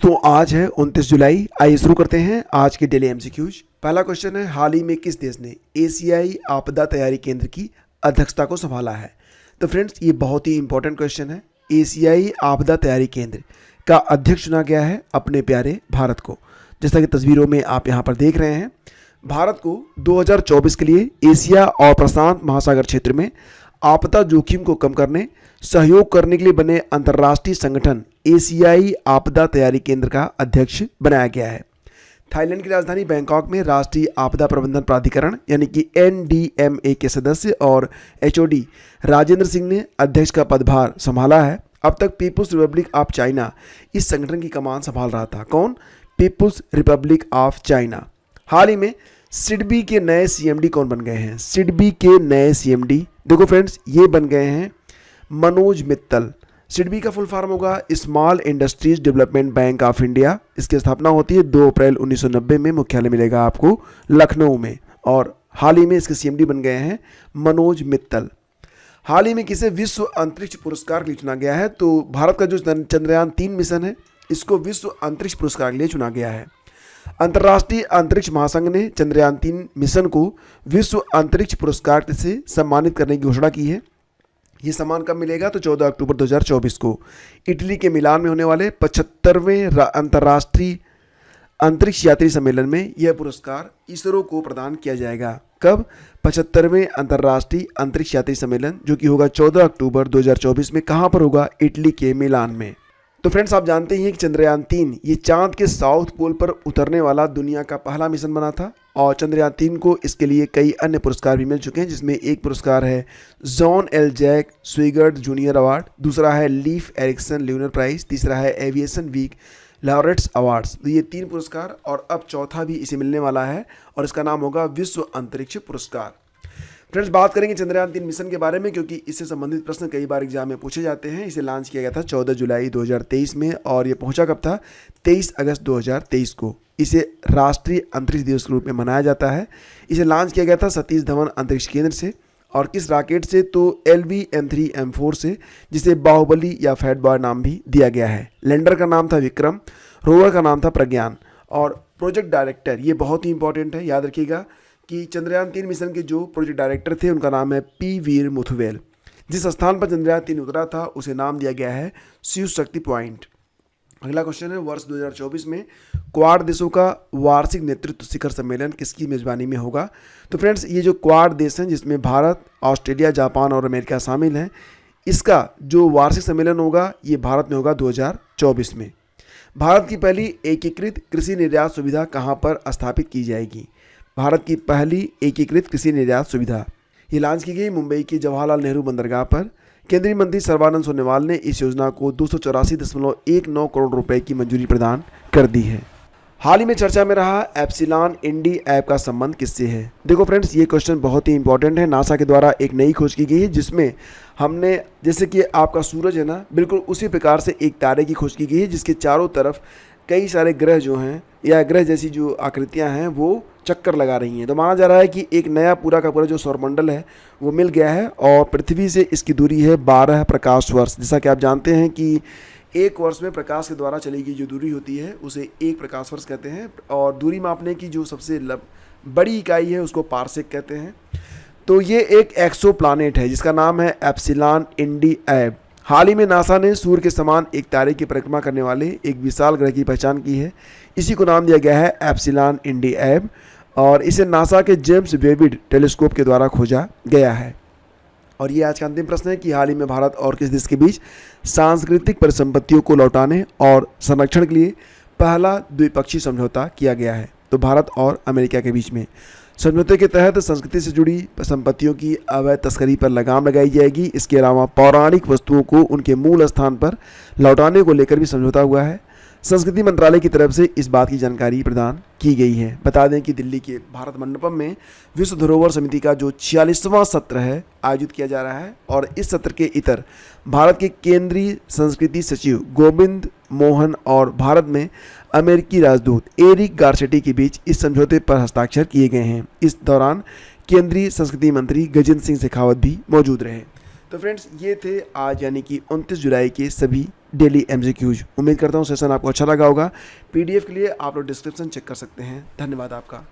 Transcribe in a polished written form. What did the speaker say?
दोस्तों आज है 29 जुलाई। आइए शुरू करते हैं आज के डेली एमसीक्यूज। पहला क्वेश्चन है, हाल ही में किस देश ने एशियाई आपदा तैयारी केंद्र की अध्यक्षता को संभाला है। तो फ्रेंड्स ये बहुत ही इंपॉर्टेंट क्वेश्चन है। एशियाई आपदा तैयारी केंद्र का अध्यक्ष चुना गया है अपने प्यारे भारत को। जैसा कि तस्वीरों में आप यहाँ पर देख रहे हैं, भारत को 2024 के लिए एशिया और प्रशांत महासागर क्षेत्र में आपदा जोखिम को कम करने सहयोग करने के लिए बने अंतर्राष्ट्रीय संगठन एशियाई आपदा तैयारी केंद्र का अध्यक्ष बनाया गया है। थाईलैंड की राजधानी बैंकॉक में राष्ट्रीय आपदा प्रबंधन प्राधिकरण यानी कि NDMA के सदस्य और HOD राजेंद्र सिंह ने अध्यक्ष का पदभार संभाला है। अब तक पीपुल्स रिपब्लिक ऑफ चाइना इस संगठन की कमान संभाल रहा था। कौन? People's Republic of China. हाल ही में सिडबी के नए CMD कौन बन गए हैं? सिडबी के नए CMD देखो फ्रेंड्स, ये बन गए हैं मनोज मित्तल। सिडबी का फुल फॉर्म होगा small industries development bank of India. इसकी स्थापना होती है 2 अप्रैल 1990 में। मुख्यालय मिलेगा आपको लखनऊ में और हाल ही में इसके CMD बन गए हैं मनोज मित्तल। हाल ही में किसे विश्व अंतरिक्ष पुरस्कार के लिए चुना गया है? तो भारत का जो चंद्रयान 3 मिशन है इसको विश्व अंतरिक्ष पुरस्कार के लिए चुना गया है। अंतर्राष्ट्रीय अंतरिक्ष महासंघ ने चंद्रयान 3 मिशन को विश्व अंतरिक्ष पुरस्कार से सम्मानित करने की घोषणा की है। ये सम्मान कब मिलेगा? तो 14 अक्टूबर 2024 को इटली के मिलान में होने वाले 75वें अंतर्राष्ट्रीय अंतरिक्ष यात्री सम्मेलन में यह पुरस्कार इसरो को प्रदान किया जाएगा। कब? 75वें अंतर्राष्ट्रीय अंतरिक्ष यात्री सम्मेलन, जो कि होगा 14 अक्टूबर 2024 में। कहाँ पर होगा? इटली के मिलान में। तो फ्रेंड्स आप जानते हैं कि चंद्रयान 3 ये चांद के साउथ पोल पर उतरने वाला दुनिया का पहला मिशन बना था और चंद्रयान 3 को इसके लिए कई अन्य पुरस्कार भी मिल चुके हैं, जिसमें एक पुरस्कार है John L Jack Swigert junior award, दूसरा है लीफ एरिक्सन ल्यूनर प्राइज, तीसरा है एविएशन वीक लॉरेट्स अवार्ड्स। तो ये 3 पुरस्कार और अब चौथा भी इसे मिलने वाला है और इसका नाम होगा विश्व अंतरिक्ष पुरस्कार। फ्रेंड्स बात करेंगे चंद्रयान 3 मिशन के बारे में, क्योंकि इससे संबंधित प्रश्न कई बार एग्जाम में पूछे जाते हैं। इसे लॉन्च किया गया था 14 जुलाई 2023 में और ये पहुंचा कब था? 23 अगस्त 2023 को। इसे राष्ट्रीय अंतरिक्ष दिवस के रूप में मनाया जाता है। इसे लॉन्च किया गया था सतीश धवन अंतरिक्ष केंद्र से और किस रॉकेट से? तो LV-M3M4 से, जिसे बाहुबली या फैट बॉय नाम भी दिया गया है। लैंडर का नाम था विक्रम, रोवर का नाम था प्रज्ञान और प्रोजेक्ट डायरेक्टर, ये बहुत ही इंपॉर्टेंट है, याद रखिएगा कि चंद्रयान 3 मिशन के जो प्रोजेक्ट डायरेक्टर थे उनका नाम है P वीर मुथुवेल। जिस स्थान पर चंद्रयान 3 उतरा था उसे नाम दिया गया है शिव शक्ति पॉइंट। अगला क्वेश्चन है, वर्ष 2024 में क्वाड देशों का वार्षिक नेतृत्व शिखर सम्मेलन किसकी मेजबानी में होगा? तो फ्रेंड्स ये जो क्वाड देश हैं जिसमें भारत, ऑस्ट्रेलिया, जापान और अमेरिका शामिल हैं, इसका जो वार्षिक सम्मेलन होगा ये भारत में होगा 2024 में। भारत की पहली एकीकृत कृषि निर्यात सुविधा कहाँ पर स्थापित की जाएगी? भारत की पहली एकीकृत कृषि निर्यात सुविधा ये लॉन्च की गई मुंबई के जवाहरलाल नेहरू बंदरगाह पर। केंद्रीय मंत्री सर्बानंद सोनोवाल ने इस योजना को 284.19 करोड़ रुपए की मंजूरी प्रदान कर दी है। हाल ही में चर्चा में रहा एप्सिलॉन इंडी ऐप का संबंध किससे है? देखो फ्रेंड्स ये क्वेश्चन बहुत ही इंपॉर्टेंट है। नासा के द्वारा एक नई खोज की गई है जिसमें हमने, जैसे कि आपका सूरज है ना, बिल्कुल उसी प्रकार से एक तारे की खोज की गई है जिसके चारों तरफ कई सारे ग्रह जो हैं या ग्रह जैसी जो आकृतियां हैं वो चक्कर लगा रही हैं। तो माना जा रहा है कि एक नया पूरा का पूरा जो सौरमंडल है वो मिल गया है और पृथ्वी से इसकी दूरी है 12 प्रकाश वर्ष। जैसा कि आप जानते हैं कि एक वर्ष में प्रकाश के द्वारा चली गई जो दूरी होती है उसे 1 प्रकाश वर्ष कहते हैं और दूरी मापने की जो सबसे बड़ी इकाई है उसको पारसेक कहते हैं। तो ये एक एक्सो प्लानेट है जिसका नाम है एप्सिलॉन इंडी ऐप। हाल ही में नासा ने सूर्य के समान एक तारे की परिक्रमा करने वाले एक विशाल ग्रह की पहचान की है। इसी को नाम दिया गया है एप्सिलॉन इंडी ऐप और इसे नासा के जेम्स वेब टेलीस्कोप के द्वारा खोजा गया है। और ये आज का अंतिम प्रश्न है कि हाल ही में भारत और किस देश के बीच सांस्कृतिक परिसंपत्तियों को लौटाने और संरक्षण के लिए पहला द्विपक्षीय समझौता किया गया है? तो भारत और अमेरिका के बीच में समझौते के तहत संस्कृति से जुड़ी संपत्तियों की अवैध तस्करी पर लगाम लगाई जाएगी। इसके अलावा पौराणिक वस्तुओं को उनके मूल स्थान पर लौटाने को लेकर भी समझौता हुआ है। संस्कृति मंत्रालय की तरफ से इस बात की जानकारी प्रदान की गई है। बता दें कि दिल्ली के भारत मंडपम में विश्व धरोहर समिति का जो 46वां सत्र है आयोजित किया जा रहा है और इस सत्र के इतर भारत के केंद्रीय संस्कृति सचिव गोविंद मोहन और भारत में अमेरिकी राजदूत एरिक गारसेटी के बीच इस समझौते पर हस्ताक्षर किए गए हैं। इस दौरान केंद्रीय संस्कृति मंत्री गजेंद्र सिंह शेखावत भी मौजूद रहे। तो फ्रेंड्स ये थे आज यानी कि 29 जुलाई के सभी डेली एमसीक्यूज। उम्मीद करता हूँ सेशन आपको अच्छा लगा होगा। पीडीएफ के लिए आप लोग डिस्क्रिप्शन चेक कर सकते हैं। धन्यवाद आपका।